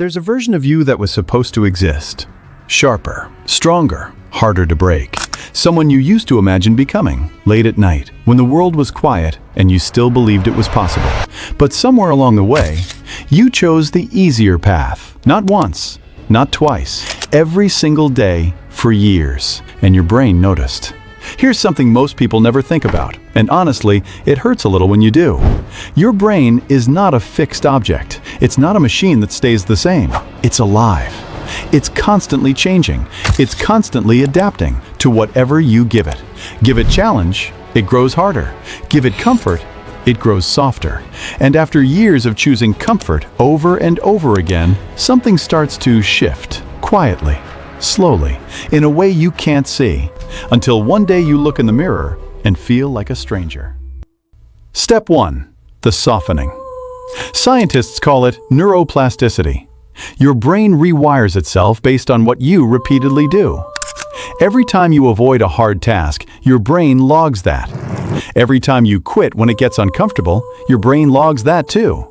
There's a version of you that was supposed to exist. Sharper, stronger, harder to break. Someone you used to imagine becoming, late at night, when the world was quiet and you still believed it was possible. But somewhere along the way, you chose the easier path. Not once, not twice, every single day for years. And your brain noticed. Here's something most people never think about, and honestly, it hurts a little when you do. Your brain is not a fixed object. It's not a machine that stays the same. It's alive. It's constantly changing. It's constantly adapting to whatever you give it. Give it challenge, it grows harder. Give it comfort, it grows softer. And after years of choosing comfort over and over again, something starts to shift, quietly, slowly, in a way you can't see, until one day you look in the mirror and feel like a stranger. Step 1. The softening. Scientists call it neuroplasticity. Your brain rewires itself based on what you repeatedly do. Every time you avoid a hard task, your brain logs that. Every time you quit when it gets uncomfortable, your brain logs that too.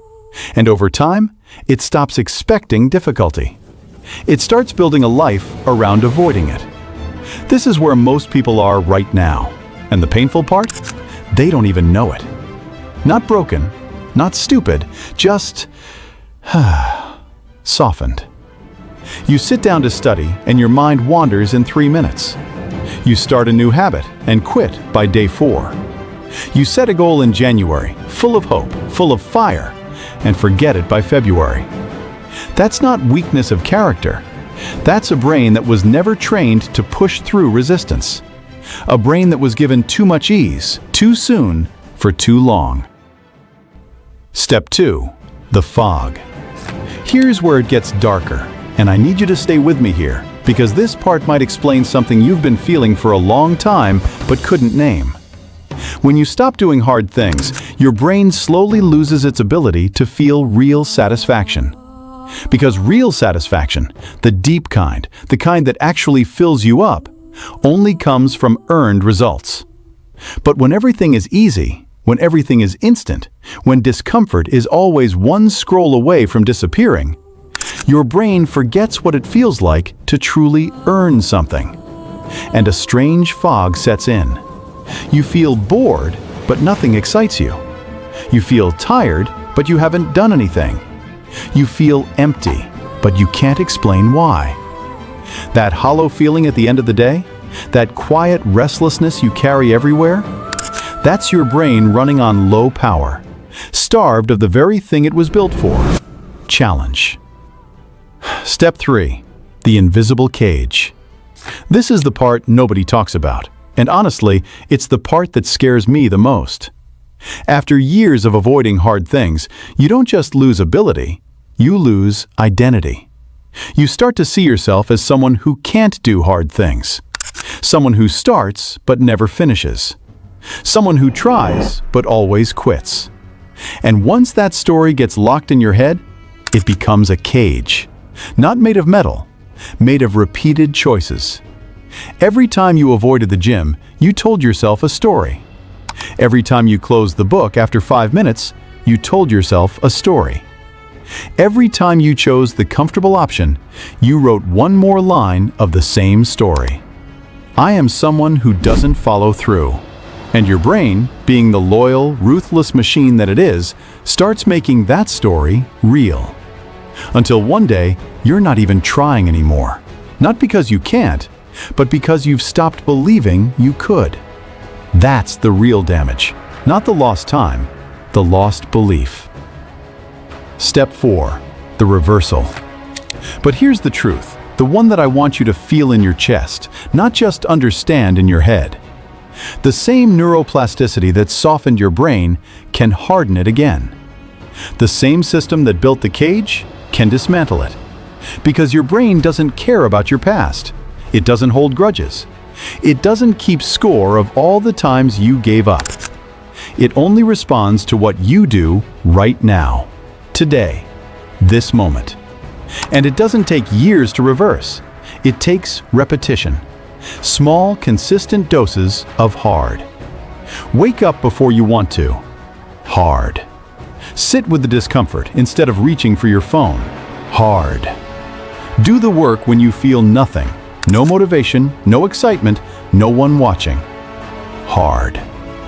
And over time, it stops expecting difficulty. It starts building a life around avoiding it. This is where most people are right now. And the painful part? They don't even know it. Not broken, not stupid, just softened. You sit down to study and your mind wanders in 3 minutes. You start a new habit and quit by day 4. You set a goal in January, full of hope, full of fire, and forget it by February. That's not weakness of character. That's a brain that was never trained to push through resistance. A brain that was given too much ease, too soon, for too long. Step 2. The fog. Here's where it gets darker, and I need you to stay with me here, because this part might explain something you've been feeling for a long time but couldn't name. When you stop doing hard things, your brain slowly loses its ability to feel real satisfaction. Because real satisfaction, the deep kind, the kind that actually fills you up, only comes from earned results. But when everything is easy, when everything is instant, when discomfort is always one scroll away from disappearing, your brain forgets what it feels like to truly earn something. And a strange fog sets in. You feel bored, but nothing excites you. You feel tired, but you haven't done anything. You feel empty, but you can't explain why. That hollow feeling at the end of the day, that quiet restlessness you carry everywhere, that's your brain running on low power, starved of the very thing it was built for: challenge. Step 3. The invisible cage. This is the part nobody talks about, and honestly, it's the part that scares me the most. After years of avoiding hard things, you don't just lose ability, you lose identity. You start to see yourself as someone who can't do hard things. Someone who starts but never finishes. Someone who tries but always quits. And once that story gets locked in your head, it becomes a cage. Not made of metal, made of repeated choices. Every time you avoided the gym, you told yourself a story. Every time you closed the book after 5 minutes, you told yourself a story. Every time you chose the comfortable option, you wrote one more line of the same story. I am someone who doesn't follow through. And your brain, being the loyal, ruthless machine that it is, starts making that story real. Until one day, you're not even trying anymore. Not because you can't, but because you've stopped believing you could. That's the real damage, not the lost time, the lost belief. Step 4. The reversal. But here's the truth, the one that I want you to feel in your chest, not just understand in your head. The same neuroplasticity that softened your brain can harden it again. The same system that built the cage can dismantle it. Because your brain doesn't care about your past. It doesn't hold grudges. It doesn't keep score of all the times you gave up. It only responds to what you do right now, today, this moment. And it doesn't take years to reverse. It takes repetition. Small, consistent doses of hard. Wake up before you want to. Hard. Sit with the discomfort instead of reaching for your phone. Hard. Do the work when you feel nothing. No motivation, no excitement, no one watching. Hard.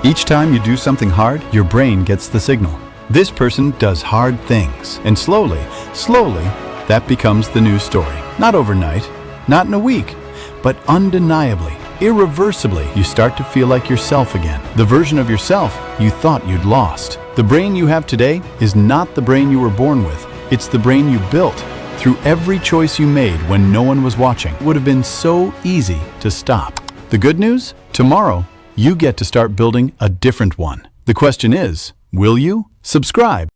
Each time you do something hard, your brain gets the signal. This person does hard things. And slowly, that becomes the news story. Not overnight, not in a week, but undeniably, irreversibly, you start to feel like yourself again. The version of yourself you thought you'd lost. The brain you have today is not the brain you were born with. It's the brain you built through every choice you made when no one was watching. It would have been so easy to stop. The good news? Tomorrow, you get to start building a different one. The question is, will you? Subscribe.